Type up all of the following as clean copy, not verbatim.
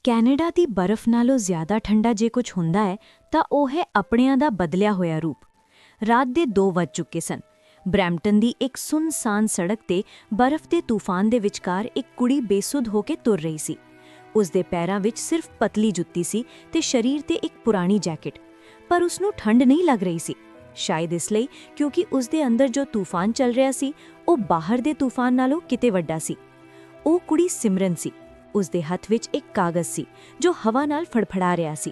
Canada ਦੀ ਬਰਫ਼ ਨਾਲੋਂ ਜ਼ਿਆਦਾ ਠੰਡਾ ਜੇ ਕੁਝ ਹੁੰਦਾ ਹੈ ਤਾਂ ਉਹ ਹੈ ਆਪਣਿਆਂ ਦਾ ਬਦਲਿਆ ਹੋਇਆ ਰੂਪ। ਰਾਤ ਦੇ 2 ਵੱਜ ਚੁੱਕੇ ਸਨ। ਬਰੈਂਪਟਨ ਦੀ ਇੱਕ ਸੁੰਨਸਾਨ ਸੜਕ ਤੇ ਬਰਫ਼ ਦੇ ਤੂਫਾਨ ਦੇ ਵਿਚਕਾਰ ਇੱਕ ਕੁੜੀ ਬੇਸੁੱਧ ਹੋ ਕੇ ਤੁਰ ਰਹੀ ਸੀ। ਉਸ ਦੇ ਪੈਰਾਂ ਵਿੱਚ ਸਿਰਫ ਪਤਲੀ ਜੁੱਤੀ ਸੀ ਤੇ ਸਰੀਰ ਤੇ ਇੱਕ ਪੁਰਾਣੀ ਜੈਕਟ, ਪਰ ਉਸ ਨੂੰ ਠੰਡ ਨਹੀਂ ਲੱਗ ਰਹੀ ਸੀ। ਸ਼ਾਇਦ ਇਸ ਲਈ ਕਿਉਂਕਿ ਉਸ ਦੇ ਅੰਦਰ ਜੋ ਤੂਫਾਨ ਚੱਲ ਰਿਹਾ ਸੀ ਉਹ ਬਾਹਰ ਦੇ ਤੂਫਾਨ ਨਾਲੋਂ ਕਿਤੇ ਵੱਡਾ ਸੀ। ਉਹ ਕੁੜੀ ਸਿਮਰਨ ਸੀ। ਉਸ ਦੇ ਹੱਥ ਵਿੱਚ ਇੱਕ ਕਾਗਜ਼ ਸੀ ਜੋ ਹਵਾ ਨਾਲ ਫੜਫੜਾ ਰਿਹਾ ਸੀ।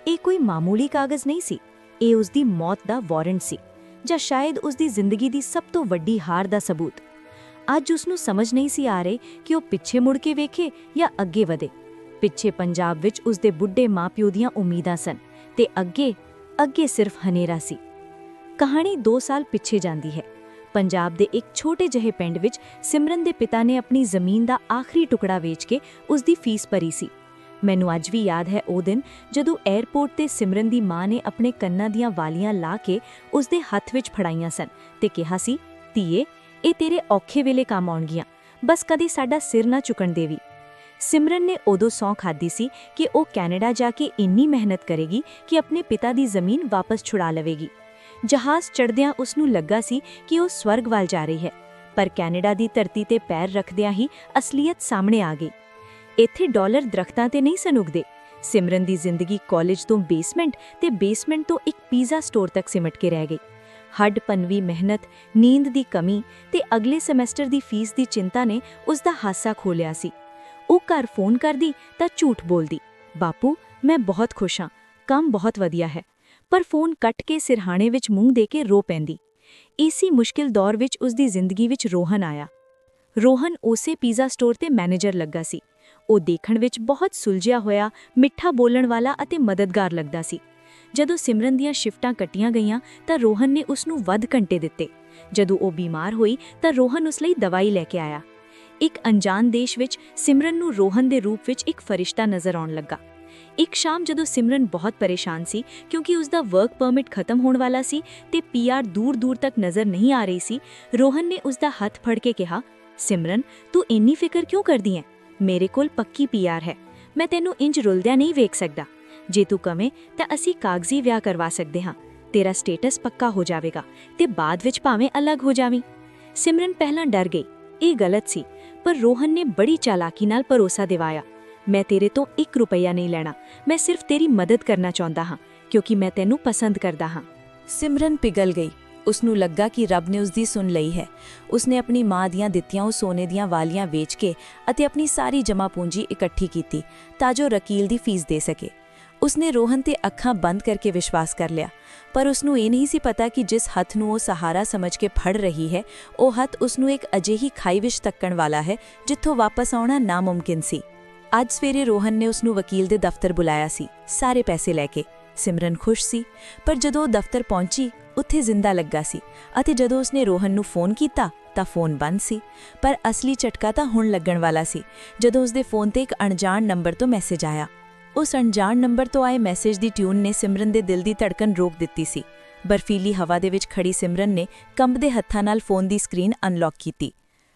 ਇਹ ਕੋਈ ਮਾਮੂਲੀ ਕਾਗਜ਼ ਨਹੀਂ ਸੀ, ਇਹ ਉਸ ਦੀ ਮੌਤ ਦਾ ਵਾਰੰਟ ਸੀ, ਜਾਂ ਸ਼ਾਇਦ ਉਸ ਦੀ ਜ਼ਿੰਦਗੀ ਦੀ ਸਭ ਤੋਂ ਵੱਡੀ ਹਾਰ ਦਾ ਸਬੂਤ। ਅੱਜ ਉਸ ਨੂੰ ਸਮਝ ਨਹੀਂ ਸੀ ਆ ਰਹੀ ਕਿ ਉਹ ਪਿੱਛੇ ਮੁੜ ਕੇ ਵੇਖੇ ਜਾਂ ਅੱਗੇ ਵਧੇ। ਪਿੱਛੇ ਪੰਜਾਬ ਵਿੱਚ ਉਸ ਦੇ ਬੁੱਢੇ ਮਾਂ-ਪਿਓ ਦੀਆਂ ਉਮੀਦਾਂ ਸਨ ਤੇ ਅੱਗੇ ਸਿਰਫ ਹਨੇਰਾ ਸੀ। ਕਹਾਣੀ 2 ਸਾਲ ਪਿੱਛੇ ਜਾਂਦੀ ਹੈ। ਪੰਜਾਬ ਦੇ ਇੱਕ ਛੋਟੇ ਜਿਹੇ ਪਿੰਡ ਵਿੱਚ ਸਿਮਰਨ ਦੇ ਪਿਤਾ ਨੇ ਆਪਣੀ ਜ਼ਮੀਨ ਦਾ ਆਖਰੀ ਟੁਕੜਾ ਵੇਚ ਕੇ ਉਸ ਦੀ ਫੀਸ ਭਰੀ ਸੀ। ਮੈਨੂੰ ਅੱਜ ਵੀ ਯਾਦ ਹੈ ਉਹ ਦਿਨ ਜਦੋਂ 에ਅਰਪੋਰਟ ਤੇ ਸਿਮਰਨ ਦੀ ਮਾਂ ਨੇ ਆਪਣੇ ਕੰਨਾਂ ਦੀਆਂ ਵਾਲੀਆਂ ਲਾ ਕੇ ਉਸ ਦੇ ਹੱਥ ਵਿੱਚ ਫੜਾਈਆਂ ਸਨ ਤੇ ਕਿਹਾ ਸੀ, ਧੀਏ, ਇਹ ਤੇਰੇ ਔਖੇ ਵੇਲੇ ਕੰਮ ਆਉਣਗੀਆਂ, ਬਸ ਕਦੇ ਸਾਡਾ ਸਿਰ ਨਾ ਝੁਕਣ ਦੇਵੀ। ਸਿਮਰਨ ਨੇ ਉਦੋਂ ਸਹੁੰ ਖਾਧੀ ਸੀ ਕਿ ਉਹ ਕੈਨੇਡਾ ਜਾ ਕੇ ਇੰਨੀ ਮਿਹਨਤ ਕਰੇਗੀ ਕਿ ਆਪਣੇ ਪਿਤਾ ਦੀ ਜ਼ਮੀਨ ਵਾਪਸ ਛੁਡਾ ਲਵੇਗੀ। ਜਹਾਜ਼ ਚੜ੍ਹਦਿਆਂ ਉਸ ਨੂੰ ਲੱਗਾ ਸੀ ਕਿ ਉਹ ਸਵਰਗ ਵੱਲ ਜਾ ਰਹੀ ਹੈ, ਪਰ ਕੈਨੇਡਾ ਦੀ ਧਰਤੀ ਤੇ ਪੈਰ ਰੱਖਦਿਆਂ ਹੀ ਅਸਲੀਅਤ ਸਾਹਮਣੇ ਆ ਗਈ। ਇੱਥੇ ਡਾਲਰ ਦਰਖਤਾਂ ਤੇ ਨਹੀਂ ਸਨ ਉੱਗਦੇ। ਸਿਮਰਨ ਦੀ ਜ਼ਿੰਦਗੀ ਕਾਲਜ ਤੋਂ ਬੇਸਮੈਂਟ ਤੇ ਬੇਸਮੈਂਟ ਤੋਂ ਇੱਕ ਪੀਜ਼ਾ ਸਟੋਰ ਤੱਕ ਸਿਮਟ ਕੇ ਰਹਿ ਗਈ। ਹੱਡ ਪਨਵੀ ਮਿਹਨਤ, ਨੀਂਦ ਦੀ ਕਮੀ ਤੇ ਅਗਲੇ ਸਮੈਸਟਰ ਦੀ ਫੀਸ ਦੀ ਚਿੰਤਾ ਨੇ ਉਸ ਦਾ ਹਾਸਾ ਖੋਹ ਲਿਆ ਸੀ। ਉਹ ਘਰ ਫੋਨ ਕਰਦੀ ਤਾਂ ਝੂਠ ਬੋਲਦੀ, ਬਾਪੂ ਮੈਂ ਬਹੁਤ ਖੁਸ਼ ਹਾਂ, ਕੰਮ ਬਹੁਤ ਵਧੀਆ ਹੈ, ਪਰ ਫੋਨ ਕੱਟ ਕੇ ਸਿਰਹਾਣੇ ਵਿੱਚ ਮੂੰਹ ਦੇ ਕੇ ਰੋ ਪੈਂਦੀ। ਇਸੇ ਮੁਸ਼ਕਿਲ ਦੌਰ ਵਿੱਚ ਉਸ ਦੀ ਜ਼ਿੰਦਗੀ ਵਿੱਚ ਰੋਹਨ ਆਇਆ। ਰੋਹਨ ਉਸੇ ਪੀਜ਼ਾ ਸਟੋਰ ਤੇ ਮੈਨੇਜਰ ਲੱਗਾ ਸੀ। ਉਹ ਦੇਖਣ ਵਿੱਚ ਬਹੁਤ ਸੁਲਝਿਆ ਹੋਇਆ, ਮਿੱਠਾ ਬੋਲਣ ਵਾਲਾ ਅਤੇ ਮਦਦਗਾਰ ਲੱਗਦਾ ਸੀ। ਜਦੋਂ ਸਿਮਰਨ ਦੀਆਂ ਸ਼ਿਫਟਾਂ ਕੱਟੀਆਂ ਗਈਆਂ ਤਾਂ ਰੋਹਨ ਨੇ ਉਸ ਨੂੰ ਵੱਧ ਘੰਟੇ ਦਿੱਤੇ। ਜਦੋਂ ਉਹ ਬਿਮਾਰ ਹੋਈ ਤਾਂ ਰੋਹਨ ਉਸ ਲਈ ਦਵਾਈ ਲੈ ਕੇ ਆਇਆ। ਇੱਕ ਅਣਜਾਣ ਦੇਸ਼ ਵਿੱਚ ਸਿਮਰਨ ਨੂੰ ਰੋਹਨ ਦੇ ਰੂਪ ਵਿੱਚ ਇੱਕ ਫਰਿਸ਼ਤਾ ਨਜ਼ਰ ਆਉਣ ਲੱਗਾ। ਇੱਕ ਸ਼ਾਮ ਜਦੋਂ ਸਿਮਰਨ ਬਹੁਤ ਪਰੇਸ਼ਾਨ ਸੀ ਕਿਉਂਕਿ ਉਸ ਦਾ ਵਰਕ ਪਰਮਿਟ ਖਤਮ ਹੋਣ ਵਾਲਾ ਸੀ ਤੇ ਪੀਆਰ ਦੂਰ-ਦੂਰ ਤੱਕ ਨਜ਼ਰ ਨਹੀਂ ਆ ਰਹੀ ਸੀ, ਰੋਹਨ ਨੇ ਉਸ ਦਾ ਹੱਥ ਫੜ ਕੇ ਕਿਹਾ, ਸਿਮਰਨ, ਤੂੰ ਇੰਨੀ ਫਿਕਰ ਕਿਉਂ ਕਰਦੀ ਹੈ? ਮੇਰੇ ਕੋਲ ਪੱਕੀ ਪੀਆਰ ਹੈ, ਮੈਂ ਤੈਨੂੰ ਇੰਜ ਰੁਲਦਿਆਂ ਨਹੀਂ ਵੇਖ ਸਕਦਾ। ਜੇ ਤੂੰ ਕਵੇਂ ਤਾਂ ਅਸੀਂ ਕਾਗਜ਼ੀ ਵਿਆਹ ਕਰਵਾ ਸਕਦੇ ਹਾਂ, ਤੇਰਾ ਸਟੇਟਸ ਪੱਕਾ ਹੋ ਜਾਵੇਗਾ ਤੇ ਬਾਅਦ ਵਿੱਚ ਭਾਵੇਂ ਅਲੱਗ ਹੋ ਜਾਵੀਂ। ਸਿਮਰਨ ਪਹਿਲਾਂ ਡਰ ਗਈ, ਇਹ ਗਲਤ ਸੀ, ਪਰ ਰੋਹਨ ਨੇ ਬੜੀ ਚਾਲਾਕੀ ਨਾਲ ਭਰੋਸਾ ਦਿਵਾਇਆ, ਮੈਂ ਤੇਰੇ ਤੋਂ 1 ਰੁਪਈਆ ਨਹੀਂ ਲੈਣਾ, ਮੈਂ ਸਿਰਫ ਤੇਰੀ ਮਦਦ ਕਰਨਾ ਚਾਹੁੰਦਾ ਹਾਂ ਕਿਉਂਕਿ ਮੈਂ ਤੈਨੂੰ ਪਸੰਦ ਕਰਦਾ ਹਾਂ। ਸਿਮਰਨ ਪਿਘਲ ਗਈ। ਉਸ ਨੂੰ ਲੱਗਾ ਕਿ ਰੱਬ ਨੇ ਉਸ ਦੀ ਸੁਣ ਲਈ ਹੈ। ਉਸਨੇ ਆਪਣੀ ਮਾਂ ਦੀਆਂ ਦਿੱਤੀਆਂ ਉਹ ਸੋਨੇ ਦੀਆਂ ਵਾਲੀਆਂ ਵੇਚ ਕੇ ਅਤੇ ਆਪਣੀ ਸਾਰੀ ਜਮ੍ਹਾਂ ਪੂੰਜੀ ਇਕੱਠੀ ਕੀਤੀ ਤਾਂ ਜੋ ਵਕੀਲ ਦੀ ਫੀਸ ਦੇ ਸਕੇ। ਉਸਨੇ ਰੋਹਨ ਤੇ ਅੱਖਾਂ ਬੰਦ ਕਰਕੇ ਵਿਸ਼ਵਾਸ ਕਰ ਲਿਆ, ਪਰ ਉਸ ਨੂੰ ਇਹ ਨਹੀਂ ਸੀ ਪਤਾ ਕਿ ਜਿਸ ਹੱਥ ਨੂੰ ਉਹ ਸਹਾਰਾ ਸਮਝ ਕੇ ਫੜ ਰਹੀ ਹੈ, ਉਹ ਹੱਥ ਉਸ ਨੂੰ ਇੱਕ ਅਜਿਹੀ ਖਾਈ ਵਿੱਚ ਧੱਕਣ ਵਾਲਾ ਹੈ ਜਿੱਥੋਂ ਵਾਪਸ ਆਉਣਾ ਨਾਮੁਮਕਿਨ ਸੀ। ਅੱਜ ਸਵੇਰੇ ਰੋਹਨ ਨੇ ਉਸ ਨੂੰ ਵਕੀਲ ਦੇ ਦਫ਼ਤਰ ਬੁਲਾਇਆ ਸੀ, ਸਾਰੇ ਪੈਸੇ ਲੈ ਕੇ। ਸਿਮਰਨ ਖੁਸ਼ ਸੀ, ਪਰ ਜਦੋਂ ਉਹ ਦਫ਼ਤਰ ਪਹੁੰਚੀ ਉੱਥੇ ਜ਼ਿੰਦਾ ਲੱਗਾ ਸੀ ਅਤੇ ਜਦੋਂ ਉਸਨੇ ਰੋਹਨ ਨੂੰ ਫੋਨ ਕੀਤਾ ਤਾਂ ਫੋਨ ਬੰਦ ਸੀ। ਪਰ ਅਸਲੀ ਝਟਕਾ ਤਾਂ ਹੁਣ ਲੱਗਣ ਵਾਲਾ ਸੀ ਜਦੋਂ ਉਸਦੇ ਫੋਨ ਤੇ ਇੱਕ ਅਣਜਾਣ ਨੰਬਰ ਤੋਂ ਮੈਸੇਜ ਆਇਆ। ਉਸ ਅਣਜਾਣ ਨੰਬਰ ਤੋਂ ਆਏ ਮੈਸੇਜ ਦੀ ਟਿਊਨ ਨੇ ਸਿਮਰਨ ਦੇ ਦਿਲ ਦੀ ਧੜਕਨ ਰੋਕ ਦਿੱਤੀ ਸੀ। ਬਰਫੀਲੀ ਹਵਾ ਦੇ ਵਿੱਚ ਖੜੀ ਸਿਮਰਨ ਨੇ ਕੰਬਦੇ ਹੱਥਾਂ ਨਾਲ ਫੋਨ ਦੀ ਸਕਰੀਨ ਅਨਲੌਕ ਕੀਤੀ।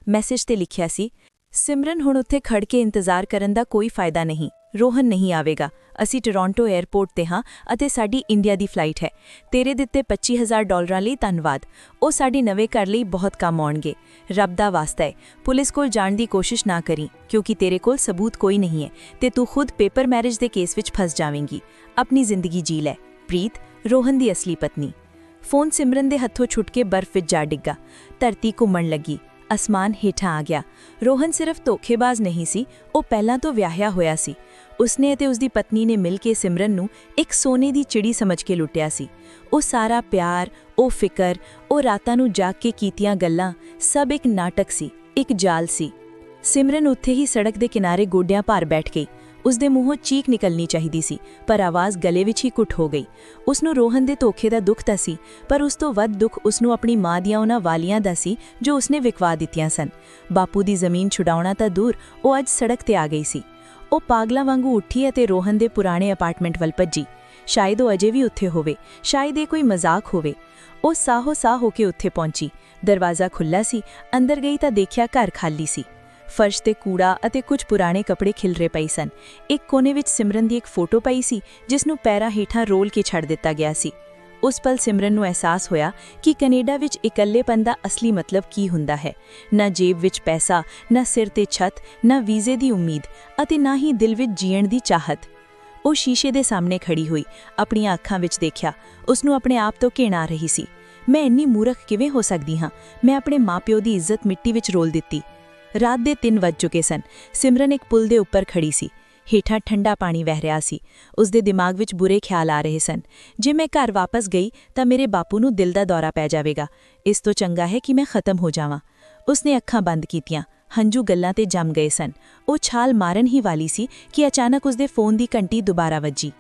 ਮੈਸੇਜ ਤੇ ਲਿਖਿਆ ਸੀ, ਸਿਮਰਨ, ਹੁਣ ਉੱਥੇ ਖੜ ਕੇ ਇੰਤਜ਼ਾਰ ਕਰਨ ਦਾ ਕੋਈ ਫਾਇਦਾ ਨਹੀਂ। ਰੋਹਨ ਨਹੀਂ ਆਵੇਗਾ। ਅਸੀਂ ਟੋਰਾਂਟੋ 에ਅਰਪੋਰਟ ਤੇ ਹਾਂ ਅਤੇ ਸਾਡੀ ਇੰਡੀਆ ਦੀ ਫਲਾਈਟ ਹੈ। ਤੇਰੇ ਦਿੱਤੇ $25,000 ਲਈ ਧੰਨਵਾਦ। ਉਹ ਸਾਡੇ ਨਵੇਂ ਘਰ ਲਈ ਬਹੁਤ ਕੰਮ ਆਉਣਗੇ। ਰੱਬ ਦਾ ਵਾਸਤਾ ਹੈ, ਪੁਲਿਸ ਕੋਲ ਜਾਣ ਦੀ ਕੋਸ਼ਿਸ਼ ਨਾ ਕਰੀ ਕਿਉਂਕਿ ਤੇਰੇ ਕੋਲ ਸਬੂਤ ਕੋਈ ਨਹੀਂ ਹੈ ਤੇ ਤੂੰ ਖੁਦ ਪੇਪਰ ਮੈਰਿਜ ਦੇ ਕੇਸ ਵਿੱਚ ਫਸ ਜਾਵੇਂਗੀ। ਆਪਣੀ ਜ਼ਿੰਦਗੀ ਜੀ ਲੈ। ਪ੍ਰੀਤ, ਰੋਹਨ ਦੀ ਅਸਲੀ ਪਤਨੀ। ਫੋਨ ਸਿਮਰਨ ਦੇ ਹੱਥੋਂ ਛੁੱਟ ਕੇ ਬਰਫ਼ ਵਿੱਚ ਜਾ ਡਿੱਗਾ। ਧਰਤੀ ਘੁੰਮਣ ਲੱਗੀ। ਅਸਮਾਨ ਹੇਠਾਂ ਆ ਗਿਆ। ਰੋਹਨ ਸਿਰਫ ਧੋਖੇਬਾਜ਼ ਨਹੀਂ ਸੀ, ਉਹ ਪਹਿਲਾਂ ਤੋਂ ਵਿਆਹਿਆ ਹੋਇਆ ਸੀ। ਉਸਨੇ ਅਤੇ ਉਸਦੀ ਪਤਨੀ ਨੇ ਮਿਲ ਕੇ ਸਿਮਰਨ ਨੂੰ ਇੱਕ ਸੋਨੇ ਦੀ ਚਿੜੀ ਸਮਝ ਕੇ ਲੁੱਟਿਆ ਸੀ। ਉਹ ਸਾਰਾ ਪਿਆਰ, ਉਹ ਫਿਕਰ, ਉਹ ਰਾਤਾਂ ਨੂੰ ਜਾਗ ਕੇ ਕੀਤੀਆਂ ਗੱਲਾਂ, ਸਭ ਇੱਕ ਨਾਟਕ ਸੀ, ਇੱਕ ਜਾਲ ਸੀ। ਸਿਮਰਨ ਉੱਥੇ ਹੀ ਸੜਕ ਦੇ ਕਿਨਾਰੇ ਗੋਡਿਆਂ ਭਾਰ ਬੈਠ ਗਈ। ਉਸਦੇ ਮੂੰਹੋਂ ਚੀਕ ਨਿਕਲਣੀ ਚਾਹੀਦੀ ਸੀ, ਪਰ ਆਵਾਜ਼ ਗਲੇ ਵਿੱਚ ਹੀ ਘੁੱਟ ਹੋ ਗਈ। ਉਸ ਨੂੰ ਰੋਹਨ ਦੇ ਧੋਖੇ ਦਾ ਦੁੱਖ ਤਾਂ ਸੀ, ਪਰ ਉਸ ਤੋਂ ਵੱਧ ਦੁੱਖ ਉਸ ਨੂੰ ਆਪਣੀ ਮਾਂ ਦੀਆਂ ਉਹਨਾਂ ਵਾਲੀਆਂ ਦਾ ਸੀ ਜੋ ਉਸਨੇ ਵਿਕਵਾ ਦਿੱਤੀਆਂ ਸਨ। ਬਾਪੂ ਦੀ ਜ਼ਮੀਨ ਛੁਡਾਉਣਾ ਤਾਂ ਦੂਰ, ਉਹ ਅੱਜ ਸੜਕ ਤੇ ਆ ਗਈ ਸੀ। ਉਹ ਪਾਗਲਾਂ ਵਾਂਗੂ ਉੱਠੀ ਅਤੇ ਰੋਹਨ ਦੇ ਪੁਰਾਣੇ ਅਪਾਰਟਮੈਂਟ ਵੱਲ ਭੱਜੀ। ਸ਼ਾਇਦ ਉਹ ਅਜੇ ਵੀ ਉੱਥੇ ਹੋਵੇ, ਸ਼ਾਇਦ ਇਹ ਕੋਈ ਮਜ਼ਾਕ ਹੋਵੇ। ਉਹ ਸਾਹੋ ਸਾਹ ਹੋ ਕੇ ਉੱਥੇ ਪਹੁੰਚੀ। ਦਰਵਾਜ਼ਾ ਖੁੱਲ੍ਹਾ ਸੀ। ਅੰਦਰ ਗਈ ਤਾਂ ਦੇਖਿਆ ਘਰ ਖਾਲੀ ਸੀ। ਫਰਸ਼ ਤੇ ਕੂੜਾ ਅਤੇ ਕੁਝ ਪੁਰਾਣੇ ਕੱਪੜੇ ਖਿਲਰੇ ਪਏ ਸਨ। ਇੱਕ ਕੋਨੇ ਵਿੱਚ ਸਿਮਰਨ ਦੀ ਇੱਕ ਫੋਟੋ ਪਈ ਸੀ ਜਿਸ ਨੂੰ ਪੈਰਾਂ ਹੇਠਾਂ ਰੋਲ ਕੇ ਛੱਡ ਦਿੱਤਾ ਗਿਆ ਸੀ। ਉਸ ਪਲ ਸਿਮਰਨ ਨੂੰ ਅਹਿਸਾਸ ਹੋਇਆ ਕਿ ਕੈਨੇਡਾ ਵਿੱਚ ਇਕੱਲੇਪਨ ਦਾ ਅਸਲੀ ਮਤਲਬ ਕੀ ਹੁੰਦਾ ਹੈ। ਨਾ ਜੇਬ ਵਿੱਚ ਪੈਸਾ, ਨਾ ਸਿਰ ਤੇ ਛੱਤ, ਨਾ ਵੀਜ਼ੇ ਦੀ ਉਮੀਦ ਅਤੇ ਨਾ ਹੀ ਦਿਲ ਵਿੱਚ ਜੀਣ ਦੀ ਚਾਹਤ। ਉਹ ਸ਼ੀਸ਼ੇ ਦੇ ਸਾਹਮਣੇ ਖੜੀ ਹੋਈ, ਆਪਣੀਆਂ ਅੱਖਾਂ ਵਿੱਚ ਦੇਖਿਆ। ਉਸ ਨੂੰ ਆਪਣੇ ਆਪ ਤੋਂ ਘਿਣ ਆ ਰਹੀ ਸੀ। ਮੈਂ ਇੰਨੀ ਮੂਰਖ ਕਿਵੇਂ ਹੋ ਸਕਦੀ ਹਾਂ? ਮੈਂ ਆਪਣੇ ਮਾਪਿਓ ਦੀ ਇੱਜ਼ਤ ਮਿੱਟੀ ਵਿੱਚ ਰੋਲ ਦਿੱਤੀ। ਰਾਤ ਦੇ 3 ਵੱਜ ਚੁੱਕੇ ਸਨ। ਸਿਮਰਨ ਇੱਕ ਪੁਲ ਦੇ ਉੱਪਰ ਖੜੀ ਸੀ। ਹੇਠਾਂ ਠੰਡਾ ਪਾਣੀ ਵਹਿ ਰਿਹਾ ਸੀ। ਉਸ ਦੇ ਦਿਮਾਗ ਵਿੱਚ ਬੁਰੇ ਖਿਆਲ ਆ ਰਹੇ ਸਨ। ਜੇ ਮੈਂ ਘਰ ਵਾਪਸ ਗਈ ਤਾਂ ਮੇਰੇ ਬਾਪੂ ਨੂੰ ਦਿਲ ਦਾ ਦੌਰਾ ਪੈ ਜਾਵੇਗਾ। ਇਸ ਤੋਂ ਚੰਗਾ ਹੈ ਕਿ ਮੈਂ ਖਤਮ ਹੋ ਜਾਵਾਂ। ਉਸਨੇ ਅੱਖਾਂ ਬੰਦ ਕੀਤੀਆਂ। ਹੰਝੂ ਗੱਲਾਂ ਤੇ ਜੰਮ ਗਏ ਸਨ। ਉਹ ਛਾਲ ਮਾਰਨ ਹੀ ਵਾਲੀ ਸੀ ਕਿ ਅਚਾਨਕ ਉਸਦੇ ਫੋਨ ਦੀ ਘੰਟੀ ਦੁਬਾਰਾ ਵੱਜੀ।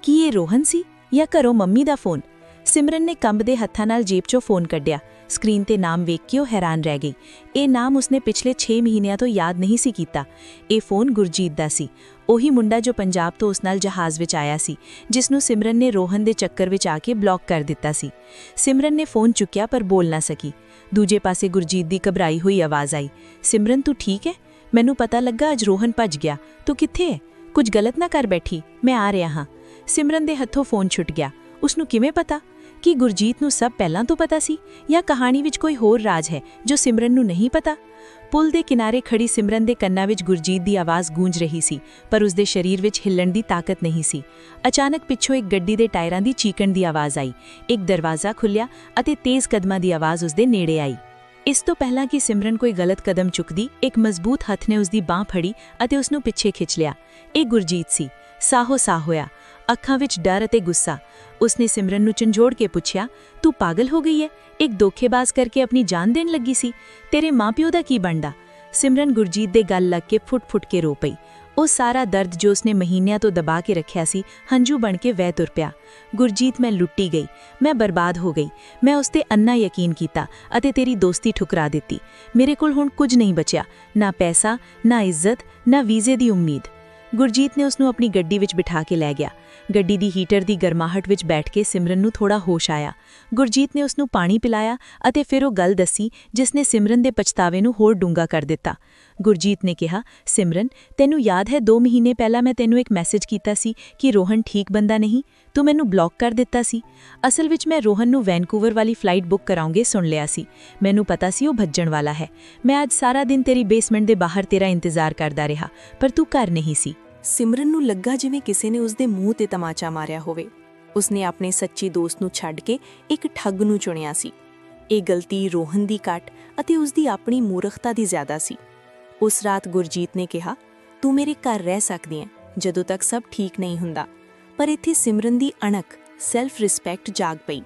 ਕੀ ਇਹ ਰੋਹਨ ਸੀ ਜਾਂ ਘਰੋਂ ਮੰਮੀ ਦਾ ਫੋਨ? ਸਿਮਰਨ ਨੇ ਕੰਬਦੇ ਹੱਥਾਂ ਨਾਲ ਜੇਬ 'ਚੋਂ ਫੋਨ ਕੱਢਿਆ। ਸਕਰੀਨ ਤੇ ਨਾਮ ਵੇਖ ਕੇ ਉਹ ਹੈਰਾਨ ਰਹਿ ਗਈ। ਇਹ ਨਾਮ ਉਸਨੇ ਪਿਛਲੇ 6 ਮਹੀਨਿਆਂ ਤੋਂ ਯਾਦ ਨਹੀਂ ਸੀ ਕੀਤਾ। ਇਹ ਫੋਨ ਗੁਰਜੀਤ ਦਾ ਸੀ। ਉਹੀ ਮੁੰਡਾ ਜੋ ਪੰਜਾਬ ਤੋਂ ਉਸ ਨਾਲ ਜਹਾਜ਼ ਵਿੱਚ ਆਇਆ ਸੀ, ਜਿਸ ਨੂੰ ਸਿਮਰਨ ਨੇ ਰੋਹਨ ਦੇ ਚੱਕਰ ਵਿੱਚ ਆ ਕੇ ਬਲੌਕ ਕਰ ਦਿੱਤਾ ਸੀ। ਸਿਮਰਨ ਨੇ ਫੋਨ ਚੁੱਕਿਆ ਪਰ ਬੋਲ ਨਾ ਸਕੀ। ਦੂਜੇ ਪਾਸੇ ਗੁਰਜੀਤ ਦੀ ਘਬਰਾਈ ਹੋਈ ਆਵਾਜ਼ ਆਈ, ਸਿਮਰਨ ਤੂੰ ਠੀਕ ਹੈ? ਮੈਨੂੰ ਪਤਾ ਲੱਗਾ ਅੱਜ ਰੋਹਨ ਭੱਜ ਗਿਆ। ਤੂੰ ਕਿੱਥੇ ਹੈ? ਕੁਝ ਗਲਤ ਨਾ ਕਰ ਬੈਠੀ? ਮੈਂ ਆ ਰਿਹਾ ਹਾਂ। ਸਿਮਰਨ ਦੇ ਹੱਥੋਂ ਫੋਨ ਛੁੱਟ ਗਿਆ। ਉਸਨੂੰ ਕਿਵੇਂ ਪਤਾ? ਕਿ ਗੁਰਜੀਤ ਨੂੰ ਸਭ ਪਹਿਲਾਂ ਤੋਂ ਪਤਾ ਸੀ ਜਾਂ ਕਹਾਣੀ ਵਿੱਚ ਕੋਈ ਹੋਰ ਰਾਜ ਹੈ ਜੋ ਸਿਮਰਨ ਨੂੰ ਨਹੀਂ ਪਤਾ? ਪੁਲ ਦੇ ਕਿਨਾਰੇ ਖੜੀ ਸਿਮਰਨ ਦੇ ਕੰਨਾਂ ਵਿੱਚ ਗੁਰਜੀਤ ਦੀ ਆਵਾਜ਼ ਗੂੰਜ ਰਹੀ ਸੀ, ਪਰ ਉਸਦੇ ਸਰੀਰ ਵਿੱਚ ਹਿੱਲਣ ਦੀ ਤਾਕਤ ਨਹੀਂ ਸੀ। ਅਚਾਨਕ ਪਿੱਛੋਂ ਇੱਕ ਗੱਡੀ ਦੇ ਟਾਇਰਾਂ ਦੀ ਚੀਕਣ ਦੀ ਆਵਾਜ਼ ਆਈ। ਇੱਕ ਦਰਵਾਜ਼ਾ ਖੁੱਲ੍ਹਿਆ ਅਤੇ ਤੇਜ਼ ਕਦਮਾਂ ਦੀ ਆਵਾਜ਼ ਉਸਦੇ ਨੇੜੇ ਆਈ। ਇਸ ਤੋਂ ਪਹਿਲਾਂ ਕਿ ਸਿਮਰਨ ਕੋਈ ਗਲਤ ਕਦਮ ਚੁੱਕਦੀ, ਇੱਕ ਮਜ਼ਬੂਤ ਹੱਥ ਨੇ ਉਸਦੀ ਬਾਂਹ ਫੜੀ ਅਤੇ ਉਸਨੂੰ ਪਿੱਛੇ ਖਿੱਚ ਲਿਆ। ਇਹ ਗੁਰਜੀਤ ਸੀ। ਸਾਹੋ ਸਾਹ ਹੋਇਆ, ਅੱਖਾਂ ਵਿੱਚ ਡਰ ਅਤੇ ਗੁੱਸਾ। ਉਸਨੇ ਸਿਮਰਨ ਨੂੰ ਝੰਜੋੜ ਕੇ ਪੁੱਛਿਆ, ਤੂੰ ਪਾਗਲ ਹੋ ਗਈ ਹੈ? ਇੱਕ ਧੋਖੇਬਾਜ਼ ਕਰਕੇ ਆਪਣੀ ਜਾਨ ਦੇਣ ਲੱਗੀ ਸੀ। ਤੇਰੇ ਮਾਪਿਓ ਦਾ ਕੀ ਬਣਦਾ? ਸਿਮਰਨ ਗੁਰਜੀਤ ਦੇ ਗੱਲ ਲੱਗ ਕੇ ਫੁੱਟ-ਫੁੱਟ ਕੇ ਰੋ ਪਈ। ਉਹ ਸਾਰਾ ਦਰਦ ਜੋ ਉਸਨੇ ਮਹੀਨਿਆਂ ਤੋਂ ਦਬਾ ਕੇ ਰੱਖਿਆ ਸੀ, ਹੰਝੂ ਬਣ ਕੇ ਵਹਿ ਤੁਰ ਪਿਆ। ਗੁਰਜੀਤ, ਮੈਂ ਲੁੱਟੀ ਗਈ, ਮੈਂ ਬਰਬਾਦ ਹੋ ਗਈ। ਮੈਂ ਉਸ ਤੇ ਅੰਨਾ ਯਕੀਨ ਕੀਤਾ ਅਤੇ ਤੇਰੀ ਦੋਸਤੀ ਠੁਕਰਾ ਦਿੱਤੀ। ਮੇਰੇ ਕੋਲ ਹੁਣ ਕੁਝ ਨਹੀਂ ਬਚਿਆ, ਨਾ ਪੈਸਾ, ਨਾ ਇੱਜ਼ਤ, ਨਾ ਵੀਜ਼ੇ ਦੀ ਉਮੀਦ। ਗੁਰਜੀਤ ਨੇ ਉਸਨੂੰ ਆਪਣੀ ਗੱਡੀ ਵਿੱਚ ਬਿਠਾ ਕੇ ਲੈ ਗਿਆ। ਗੱਡੀ ਦੀ ਹੀਟਰ ਦੀ ਗਰਮਾਹਟ ਵਿੱਚ ਬੈਠ ਕੇ ਸਿਮਰਨ ਨੂੰ ਥੋੜਾ ਹੋਸ਼ ਆਇਆ। ਗੁਰਜੀਤ ਨੇ ਉਸਨੂੰ ਪਾਣੀ ਪਿਲਾਇਆ ਅਤੇ ਫਿਰ ਉਹ ਗੱਲ ਦੱਸੀ ਜਿਸ ਨੇ ਸਿਮਰਨ ਦੇ ਪਛਤਾਵੇ ਨੂੰ ਹੋਰ ਡੂੰਘਾ ਕਰ ਦਿੱਤਾ। ਗੁਰਜੀਤ ਨੇ ਕਿਹਾ, ਸਿਮਰਨ, ਤੈਨੂੰ ਯਾਦ ਹੈ 2 ਮਹੀਨੇ ਪਹਿਲਾਂ ਮੈਂ ਤੈਨੂੰ ਇੱਕ ਮੈਸੇਜ ਕੀਤਾ ਸੀ ਕਿ ਰੋਹਨ ਠੀਕ ਬੰਦਾ ਨਹੀਂ? ਤੂੰ ਮੈਨੂੰ ਬਲੌਕ ਕਰ ਦਿੱਤਾ ਸੀ। ਅਸਲ ਵਿੱਚ ਮੈਂ ਰੋਹਨ ਨੂੰ ਵੈਨਕੂਵਰ ਵਾਲੀ ਫਲਾਈਟ ਬੁੱਕ ਕਰਾਉਂਗੇ ਸੁਣ ਲਿਆ ਸੀ। ਮੈਨੂੰ ਪਤਾ ਸੀ ਉਹ ਭੱਜਣ ਵਾਲਾ ਹੈ। ਮੈਂ ਅੱਜ ਸਾਰਾ ਦਿਨ ਤੇਰੀ ਬੇਸਮੈਂਟ ਦੇ ਬਾਹਰ ਤੇਰਾ ਇੰਤਜ਼ਾਰ ਕਰਦਾ ਰਿਹਾ, ਪਰ ਤੂੰ ਘਰ ਨਹੀਂ ਸੀ। ਸਿਮਰਨ ਨੂੰ ਲੱਗਾ ਜਿਵੇਂ ਕਿਸੇ ਨੇ ਉਸਦੇ ਮੂੰਹ ਤੇ ਤਮਾਚਾ ਮਾਰਿਆ ਹੋਵੇ। ਉਸਨੇ ਆਪਣੇ ਸੱਚੇ ਦੋਸਤ ਨੂੰ ਛੱਡ ਕੇ ਇੱਕ ਠੱਗ ਨੂੰ ਚੁਣਿਆ ਸੀ। ਇਹ ਗਲਤੀ ਰੋਹਨ ਦੀ ਘੱਟ ਅਤੇ ਉਸਦੀ ਆਪਣੀ ਮੂਰਖਤਾ ਦੀ ਜ਼ਿਆਦਾ ਸੀ। ਉਸ ਰਾਤ ਗੁਰਜੀਤ ਨੇ ਕਿਹਾ, ਤੂੰ ਮੇਰੇ ਘਰ ਰਹਿ ਸਕਦੀ ਹੈ ਜਦੋਂ ਤੱਕ ਸਭ ਠੀਕ ਨਹੀਂ ਹੁੰਦਾ। ਪਰ ਇੱਥੇ ਸਿਮਰਨ ਦੀ ਅਣਖ, ਸੈਲਫ ਰਿਸਪੈਕਟ ਜਾਗ ਪਈ।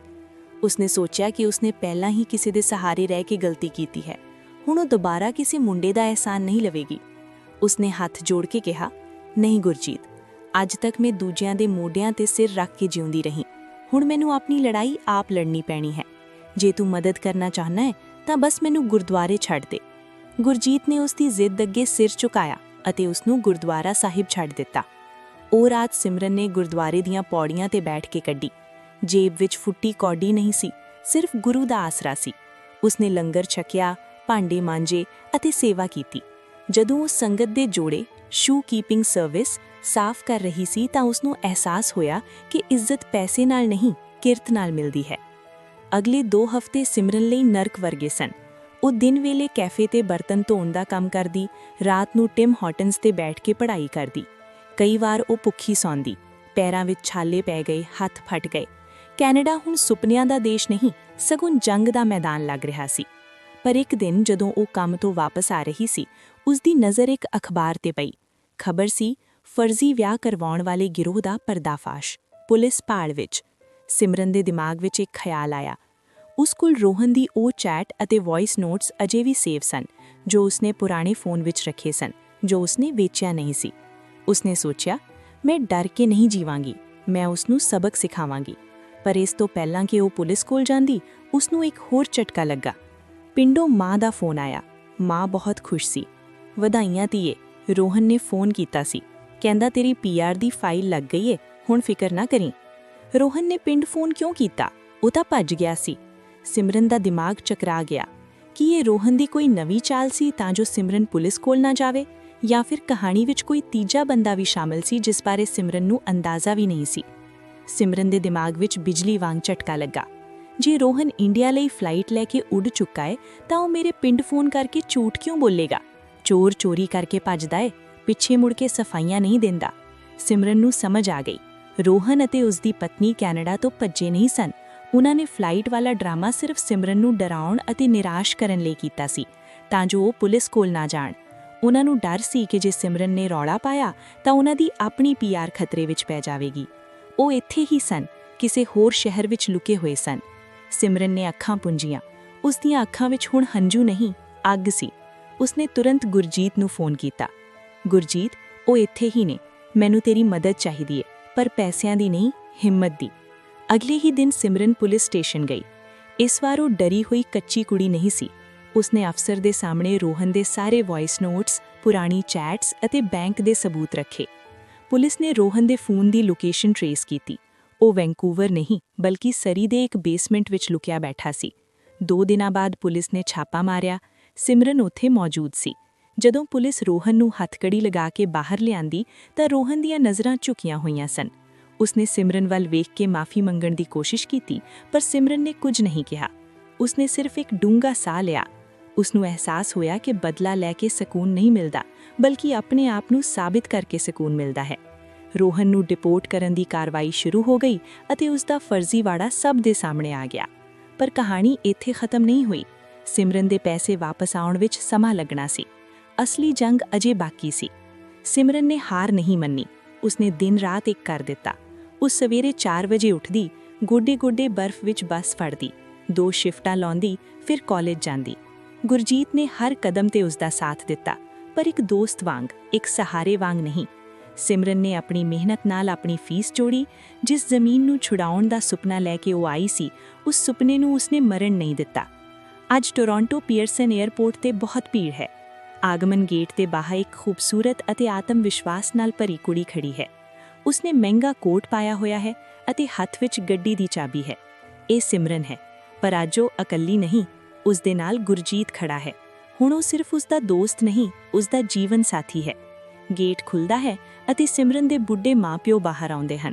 ਉਸਨੇ ਸੋਚਿਆ ਕਿ ਉਸਨੇ ਪਹਿਲਾਂ ਹੀ ਕਿਸੇ ਦੇ ਸਹਾਰੇ ਰਹਿ ਕੇ ਗਲਤੀ ਕੀਤੀ ਹੈ। ਹੁਣ ਉਹ ਦੁਬਾਰਾ ਕਿਸੇ ਮੁੰਡੇ ਦਾ ਅਹਿਸਾਨ ਨਹੀਂ ਲਵੇਗੀ। ਉਸਨੇ ਹੱਥ ਜੋੜ ਕੇ ਕਿਹਾ, ਨਹੀਂ ਗੁਰਜੀਤ, ਅੱਜ ਤੱਕ ਮੈਂ ਦੂਜਿਆਂ ਦੇ ਮੋਢਿਆਂ ਤੇ ਸਿਰ ਰੱਖ ਕੇ ਜਿਉਂਦੀ ਰਹੀ। ਹੁਣ ਮੈਨੂੰ ਆਪਣੀ ਲੜਾਈ ਆਪ ਲੜਨੀ ਪੈਣੀ ਹੈ। ਜੇ ਤੂੰ ਮਦਦ ਕਰਨਾ ਚਾਹੁੰਦਾ ਹੈ ਤਾਂ ਬਸ ਮੈਨੂੰ ਗੁਰਦੁਆਰੇ ਛੱਡ ਦੇ। ਗੁਰਜੀਤ ਨੇ ਉਸਦੀ ਜ਼ਿੱਦ ਅੱਗੇ ਸਿਰ ਝੁਕਾਇਆ ਅਤੇ ਉਸਨੂੰ ਗੁਰਦੁਆਰਾ ਸਾਹਿਬ ਛੱਡ ਦਿੱਤਾ। ਉਹ ਰਾਤ ਸਿਮਰਨ ਨੇ ਗੁਰਦੁਆਰੇ ਦੀਆਂ ਪੌੜੀਆਂ ਤੇ ਬੈਠ ਕੇ ਕੱਢੀ। ਜੇਬ ਵਿੱਚ ਫੁੱਟੀ ਕੌਡੀ ਨਹੀਂ ਸੀ, ਸਿਰਫ ਗੁਰੂ ਦਾ ਆਸਰਾ ਸੀ। ਉਸਨੇ ਲੰਗਰ ਛਕਿਆ, ਭਾਂਡੇ ਮਾਂਜੇ ਅਤੇ ਸੇਵਾ ਕੀਤੀ। ਜਦੋਂ ਉਹ ਸੰਗਤ ਦੇ ਜੋੜੇ ਸ਼ੂ ਕੀਪਿੰਗ ਸਰਵਿਸ ਸਾਫ਼ ਕਰ ਰਹੀ ਸੀ ਤਾਂ ਉਸਨੂੰ ਅਹਿਸਾਸ ਹੋਇਆ ਕਿ ਇੱਜ਼ਤ ਪੈਸੇ ਨਾਲ ਨਹੀਂ, ਕਿਰਤ ਨਾਲ ਮਿਲਦੀ ਹੈ। ਅਗਲੇ 2 ਹਫ਼ਤੇ ਸਿਮਰਨ ਲਈ ਨਰਕ ਵਰਗੇ ਸਨ। ਉਹ ਦਿਨ ਵੇਲੇ ਕੈਫੇ ਤੇ ਬਰਤਨ ਧੋਣ ਦਾ ਕੰਮ ਕਰਦੀ, ਰਾਤ ਨੂੰ ਟਿਮ ਹਾਰਟਨਸ ਤੇ ਬੈਠ ਕੇ ਪੜ੍ਹਾਈ ਕਰਦੀ। ਕਈ ਵਾਰ ਉਹ ਭੁੱਖੀ ਸੌਂਦੀ, ਪੈਰਾਂ ਵਿੱਚ ਛਾਲੇ ਪੈ ਗਏ, ਹੱਥ ਫਟ ਗਏ। ਕੈਨੇਡਾ ਹੁਣ ਸੁਪਨਿਆਂ ਦਾ ਦੇਸ਼ ਨਹੀਂ, ਸਗੋਂ ਜੰਗ ਦਾ ਮੈਦਾਨ ਲੱਗ ਰਿਹਾ ਸੀ। ਪਰ ਇੱਕ ਦਿਨ ਜਦੋਂ ਉਹ ਕੰਮ ਤੋਂ ਵਾਪਸ ਆ ਰਹੀ ਸੀ, ਉਸਦੀ ਨਜ਼ਰ ਇੱਕ ਅਖਬਾਰ ਤੇ ਪਈ। ਖਬਰ ਸੀ, ਫਰਜ਼ੀ ਵਿਆਹ ਕਰਵਾਉਣ ਵਾਲੇ ਗਿਰੋਹ ਦਾ ਪਰਦਾਫਾਸ਼, ਪੁਲਿਸ ਭਾਲ ਵਿੱਚ। ਸਿਮਰਨ ਦੇ ਦਿਮਾਗ ਵਿੱਚ ਇੱਕ ਖਿਆਲ ਆਇਆ। ਉਸ ਕੋਲ ਰੋਹਨ ਦੀ ਉਹ ਚੈਟ ਅਤੇ ਵੌਇਸ ਨੋਟਸ ਅਜੇ ਵੀ ਸੇਵ ਸਨ, ਜੋ ਉਸਨੇ ਪੁਰਾਣੇ ਫੋਨ ਵਿੱਚ ਰੱਖੇ ਸਨ, ਜੋ ਉਸਨੇ ਵੇਚਿਆ ਨਹੀਂ ਸੀ। ਉਸਨੇ ਸੋਚਿਆ, ਮੈਂ ਡਰ ਕੇ ਨਹੀਂ ਜੀਵਾਂਗੀ, ਮੈਂ ਉਸਨੂੰ ਸਬਕ ਸਿਖਾਵਾਂਗੀ। ਪਰ ਇਸ ਤੋਂ ਪਹਿਲਾਂ ਕਿ ਉਹ ਪੁਲਿਸ ਕੋਲ ਜਾਂਦੀ, ਉਸਨੂੰ ਇੱਕ ਹੋਰ ਝਟਕਾ ਲੱਗਾ। ਪਿੰਡੋਂ ਮਾਂ ਦਾ ਫੋਨ ਆਇਆ। ਮਾਂ ਬਹੁਤ ਖੁਸ਼ ਸੀ। ਵਧਾਈਆਂ ਧੀਏ, ਰੋਹਨ ਨੇ ਫੋਨ ਕੀਤਾ ਸੀ, ਕਹਿੰਦਾ ਤੇਰੀ PR ਦੀ ਫਾਈਲ ਲੱਗ ਗਈ ਏ, ਹੁਣ ਫਿਕਰ ਨਾ ਕਰੀਂ। ਰੋਹਨ ਨੇ ਪਿੰਡ ਫੋਨ ਕਿਉਂ ਕੀਤਾ? ਉਹ ਤਾਂ ਭੱਜ ਗਿਆ ਸੀ। ਸਿਮਰਨ ਦਾ ਦਿਮਾਗ ਚਕਰਾ ਗਿਆ। ਕੀ ਇਹ ਰੋਹਨ ਦੀ ਕੋਈ ਨਵੀਂ ਚਾਲ ਸੀ ਤਾਂ ਜੋ ਸਿਮਰਨ ਪੁਲਿਸ ਕੋਲ ਨਾ ਜਾਵੇ, ਜਾਂ ਫਿਰ ਕਹਾਣੀ ਵਿੱਚ ਕੋਈ ਤੀਜਾ ਬੰਦਾ ਵੀ ਸ਼ਾਮਲ ਸੀ ਜਿਸ ਬਾਰੇ ਸਿਮਰਨ ਨੂੰ ਅੰਦਾਜ਼ਾ ਵੀ ਨਹੀਂ ਸੀ। ਸਿਮਰਨ ਦੇ ਦਿਮਾਗ ਵਿੱਚ ਬਿਜਲੀ ਵਾਂਗ ਝਟਕਾ ਲੱਗਾ। ਜੇ ਰੋਹਨ ਇੰਡੀਆ ਲਈ ਫਲਾਈਟ ਲੈ ਕੇ ਉੱਡ ਚੁੱਕਾ ਹੈ ਤਾਂ ਉਹ ਮੇਰੇ ਪਿੰਡ ਫੋਨ ਕਰਕੇ ਝੂਠ ਕਿਉਂ ਬੋਲੇਗਾ? ਚੋਰ ਚੋਰੀ ਕਰਕੇ ਭੱਜਦਾ ਹੈ, ਪਿੱਛੇ ਮੁੜ ਕੇ ਸਫਾਈਆਂ ਨਹੀਂ ਦਿੰਦਾ। ਸਿਮਰਨ ਨੂੰ ਸਮਝ ਆ ਗਈ, ਰੋਹਨ ਅਤੇ ਉਸ ਦੀ ਪਤਨੀ ਕੈਨੇਡਾ ਤੋਂ ਭੱਜੇ ਨਹੀਂ ਸਨ। ਉਹਨਾਂ ਨੇ ਫਲਾਈਟ ਵਾਲਾ ਡਰਾਮਾ ਸਿਰਫ ਸਿਮਰਨ ਨੂੰ ਡਰਾਉਣ ਅਤੇ ਨਿਰਾਸ਼ ਕਰਨ ਲਈ ਕੀਤਾ ਸੀ, ਤਾਂ ਜੋ ਉਹ ਪੁਲਿਸ ਕੋਲ ਨਾ ਜਾਣ। ਉਹਨਾਂ ਨੂੰ ਡਰ ਸੀ ਕਿ ਜੇ ਸਿਮਰਨ ਨੇ ਰੌਲਾ ਪਾਇਆ ਤਾਂ ਉਹਨਾਂ ਦੀ ਆਪਣੀ ਪੀਆਰ ਖਤਰੇ ਵਿੱਚ ਪੈ ਜਾਵੇਗੀ। ਉਹ ਇੱਥੇ ਹੀ ਸਨ, ਕਿਸੇ ਹੋਰ ਸ਼ਹਿਰ ਵਿੱਚ ਲੁਕੇ ਹੋਏ ਸਨ। ਸਿਮਰਨ ਨੇ ਅੱਖਾਂ ਪੁੰਝੀਆਂ। ਉਸ ਦੀਆਂ ਅੱਖਾਂ ਵਿੱਚ ਹੁਣ ਹੰਝੂ ਨਹੀਂ, ਅੱਗ ਸੀ। ਉਸਨੇ ਤੁਰੰਤ ਗੁਰਜੀਤ ਨੂੰ ਫੋਨ ਕੀਤਾ। ਗੁਰਜੀਤ, ਉਹ ਇੱਥੇ ਹੀ ਨੇ, ਮੈਨੂੰ ਤੇਰੀ ਮਦਦ ਚਾਹੀਦੀ ਹੈ, ਪਰ ਪੈਸਿਆਂ ਦੀ ਨਹੀਂ, ਹਿੰਮਤ ਦੀ। ਅਗਲੇ ਹੀ ਦਿਨ ਸਿਮਰਨ ਪੁਲਿਸ ਸਟੇਸ਼ਨ ਗਈ। ਇਸ ਵਾਰ ਉਹ ਡਰੀ ਹੋਈ ਕੱਚੀ ਕੁੜੀ ਨਹੀਂ ਸੀ। ਉਸਨੇ ਅਫਸਰ ਦੇ ਸਾਹਮਣੇ ਰੋਹਨ ਦੇ ਸਾਰੇ ਵੌਇਸ ਨੋਟਸ, ਪੁਰਾਣੀ ਚੈਟਸ ਅਤੇ ਬੈਂਕ ਦੇ ਸਬੂਤ ਰੱਖੇ। ਪੁਲਿਸ ਨੇ ਰੋਹਨ ਦੇ ਫੋਨ ਦੀ ਲੋਕੇਸ਼ਨ ਟ੍ਰੇਸ ਕੀਤੀ। ਉਹ ਵੈਂਕੂਵਰ ਨਹੀਂ ਬਲਕਿ ਸਰੀ ਦੇ ਇੱਕ ਬੇਸਮੈਂਟ ਵਿੱਚ ਲੁਕਿਆ ਬੈਠਾ ਸੀ। 2 ਦਿਨਾਂ ਬਾਅਦ ਪੁਲਿਸ ਨੇ ਛਾਪਾ ਮਾਰਿਆ। ਸਿਮਰਨ ਉੱਥੇ ਮੌਜੂਦ ਸੀ। ਜਦੋਂ ਪੁਲਿਸ ਰੋਹਨ ਨੂੰ ਹੱਥਕੜੀ ਲਗਾ ਕੇ ਬਾਹਰ ਲਿਆਂਦੀ ਤਾਂ ਰੋਹਨ ਦੀਆਂ ਨਜ਼ਰਾਂ ਝੁਕੀਆਂ ਹੋਈਆਂ ਸਨ। ਉਸਨੇ ਸਿਮਰਨ ਵੱਲ ਵੇਖ ਕੇ ਮਾਫੀ ਮੰਗਣ ਦੀ ਕੋਸ਼ਿਸ਼ ਕੀਤੀ, ਪਰ ਸਿਮਰਨ ਨੇ ਕੁਝ ਨਹੀਂ ਕਿਹਾ। ਉਸਨੇ ਸਿਰਫ ਇੱਕ ਡੂੰਘਾ ਸਾਹ ਲਿਆ। ਉਸਨੂੰ ਅਹਿਸਾਸ ਹੋਇਆ ਕਿ ਬਦਲਾ ਲੈ ਕੇ ਸਕੂਨ ਨਹੀਂ ਮਿਲਦਾ, ਬਲਕਿ ਆਪਣੇ ਆਪ ਨੂੰ ਸਾਬਿਤ ਕਰਕੇ ਸਕੂਨ ਮਿਲਦਾ ਹੈ। ਰੋਹਨ ਨੂੰ ਡਿਪੋਰਟ ਕਰਨ ਦੀ ਕਾਰਵਾਈ ਸ਼ੁਰੂ ਹੋ ਗਈ ਅਤੇ ਉਸ ਦਾ ਫਰਜ਼ੀਵਾੜਾ ਸਭ ਦੇ ਸਾਹਮਣੇ ਆ ਗਿਆ। ਪਰ ਕਹਾਣੀ ਇੱਥੇ ਖਤਮ ਨਹੀਂ ਹੋਈ। ਸਿਮਰਨ ਦੇ ਪੈਸੇ ਵਾਪਸ ਆਉਣ ਵਿੱਚ ਸਮਾਂ ਲੱਗਣਾ ਸੀ। ਅਸਲੀ ਜੰਗ ਅਜੇ ਬਾਕੀ ਸੀ। ਸਿਮਰਨ ਨੇ ਹਾਰ ਨਹੀਂ ਮੰਨੀ। ਉਸਨੇ ਦਿਨ ਰਾਤ ਇੱਕ ਕਰ ਦਿੱਤਾ। ਉਸ ਸਵੇਰੇ 4 ਵਜੇ ਉੱਠਦੀ, ਗੋਡੇ-ਗੋਡੇ ਬਰਫ਼ ਵਿੱਚ ਬੱਸ ਫੜਦੀ, 2 ਸ਼ਿਫਟਾਂ ਲਾਉਂਦੀ, ਫਿਰ ਕਾਲਜ ਜਾਂਦੀ। ਗੁਰਜੀਤ ਨੇ ਹਰ ਕਦਮ ਤੇ ਉਸ ਦਾ ਸਾਥ ਦਿੱਤਾ, ਪਰ ਇੱਕ ਦੋਸਤ ਵਾਂਗ, ਇੱਕ ਸਹਾਰੇ ਵਾਂਗ ਨਹੀਂ। ਸਿਮਰਨ ਨੇ ਆਪਣੀ ਮਿਹਨਤ ਨਾਲ ਆਪਣੀ ਫੀਸ ਜੋੜੀ। ਜਿਸ ਜ਼ਮੀਨ ਨੂੰ ਛੁਡਾਉਣ ਦਾ ਸੁਪਨਾ ਲੈ ਕੇ ਉਹ ਆਈ ਸੀ, ਉਸ ਸੁਪਨੇ ਨੂੰ ਉਸਨੇ ਮਰਨ ਨਹੀਂ ਦਿੱਤਾ। ਅੱਜ ਟੋਰਾਂਟੋ ਪੀਅਰਸਨ 에ਅਰਪੋਰਟ ਤੇ ਬਹੁਤ ਭੀੜ ਹੈ। ਆਗਮਨ ਗੇਟ ਦੇ ਬਾਹਰ ਇੱਕ ਖੂਬਸੂਰਤ ਅਤੇ ਆਤਮ ਵਿਸ਼ਵਾਸ ਨਾਲ ਭਰੀ ਕੁੜੀ ਖੜੀ ਹੈ। ਉਸਨੇ ਮਹਿੰਗਾ ਕੋਟ ਪਾਇਆ ਹੋਇਆ ਹੈ ਅਤੇ ਹੱਥ ਵਿੱਚ ਗੱਡੀ ਦੀ ਚਾਬੀ ਹੈ। ਇਹ ਸਿਮਰਨ ਹੈ, ਪਰ ਅੱਜ ਉਹ ਇਕੱਲੀ ਨਹੀਂ। ਉਸ ਦੇ ਨਾਲ ਗੁਰਜੀਤ ਖੜਾ ਹੈ। ਹੁਣ ਉਹ ਸਿਰਫ ਉਸ ਦਾ ਦੋਸਤ ਨਹੀਂ, ਉਸ ਦਾ ਜੀਵਨ ਸਾਥੀ ਹੈ। ਗੇਟ ਖੁੱਲਦਾ ਹੈ ਅਤੇ ਸਿਮਰਨ ਦੇ ਬੁੱਢੇ ਮਾਂ-ਪਿਓ ਬਾਹਰ ਆਉਂਦੇ ਹਨ।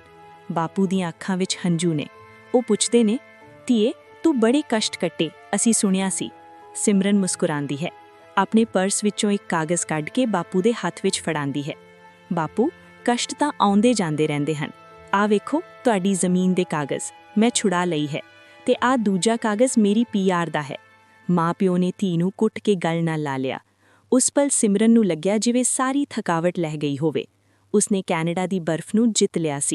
ਬਾਪੂ ਦੀਆਂ ਅੱਖਾਂ ਵਿੱਚ ਹੰਝੂ ਨੇ। ਉਹ ਪੁੱਛਦੇ ਨੇ, ਧੀਏ, ਤੂੰ ਬੜੇ ਕਸ਼ਟ ਕੱਟੇ, ਅਸੀਂ ਸੁਣਿਆ ਸੀ। ਸਿਮਰਨ ਮੁਸਕਰਾਉਂਦੀ ਹੈ। ਆਪਣੇ ਪਰਸ ਵਿੱਚੋਂ ਇੱਕ ਕਾਗਜ਼ ਕੱਢ ਕੇ ਬਾਪੂ ਦੇ ਹੱਥ ਵਿੱਚ ਫੜਾਉਂਦੀ ਹੈ। ਬਾਪੂ, ਕਸ਼ਟ ਤਾਂ ਆਉਂਦੇ ਜਾਂਦੇ ਰਹਿੰਦੇ ਹਨ। ਆਹ ਵੇਖੋ, ਤੁਹਾਡੀ ਜ਼ਮੀਨ ਦੇ ਕਾਗਜ਼ ਮੈਂ ਛੁਡਾ ਲਈ ਹੈ, ਤੇ ਆਹ ਦੂਜਾ ਕਾਗਜ਼ ਮੇਰੀ ਪੀਆਰ ਦਾ ਹੈ। ਮਾਂ-ਪਿਓ ਨੇ ਧੀ ਨੂੰ ਕੁੱਟ ਕੇ ਗਲ ਨਾਲ ਲਾ ਲਿਆ। ਉਸ ਪਲ ਸਿਮਰਨ ਨੂੰ ਲੱਗਿਆ ਜਿਵੇਂ ਸਾਰੀ ਥਕਾਵਟ ਲਹਿ ਗਈ ਹੋਵੇ। ਉਸਨੇ ਕੈਨੇਡਾ ਦੀ ਬਰਫ਼ ਨੂੰ ਜਿੱਤ ਲਿਆ ਸੀ।